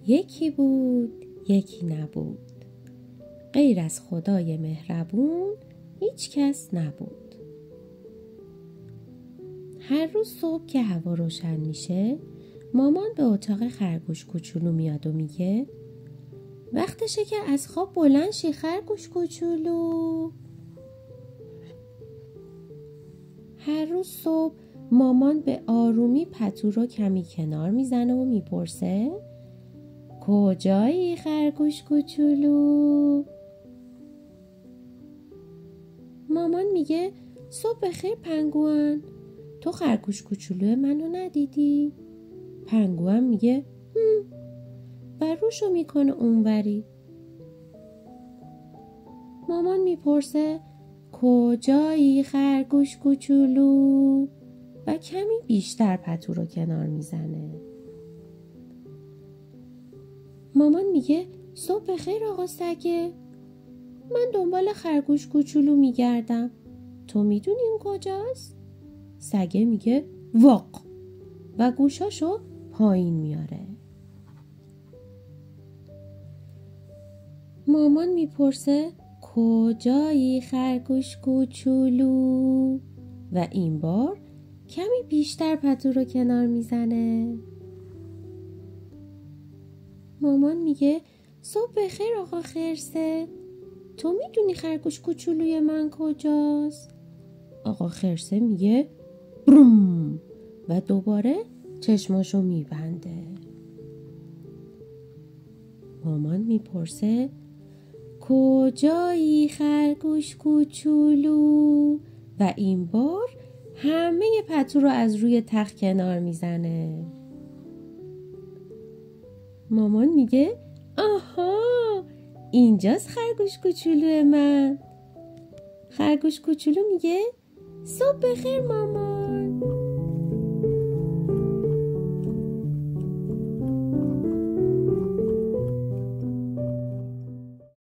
یکی بود یکی نبود، غیر از خدای مهربون هیچ کس نبود. هر روز صبح که هوا روشن میشه، مامان به اتاق خرگوش کوچولو میاد و میگه وقتشه که از خواب بلند شی خرگوش کوچولو. هر روز صبح مامان به آرومی پتو رو کمی کنار میزنه و میپرسه کجایی خرگوش کوچولو؟ مامان میگه صبح بخیر پنگوئن، تو خرگوش کوچولو منو ندیدی؟ پنگوئن میگه و روشو میکنه اونوری. مامان میپرسه کجایی خرگوش کوچولو؟ و کمی بیشتر پتو رو کنار میزنه. مامان میگه صبح بخیر آقا سگه، من دنبال خرگوش کوچولو میگردم، تو میدونی اون کجاست؟ سگه میگه واق و گوشاشو پایین میاره. مامان میپرسه کجایی خرگوش کوچولو؟ و این بار کمی بیشتر پتو رو کنار میزنه. مامان میگه صبح بخیر آقا خرسه، تو میدونی خرگوش کوچولوی من کجاست؟ آقا خرسه میگه بروم و دوباره چشماشو میبنده. مامان میپرسه کجایی خرگوش کوچولو؟ و این بار همه پتو رو از روی تخت کنار میزنه. مامان میگه آها اینجاست خرگوش کوچولو من. خرگوش کوچولو میگه صبح بخیر مامان.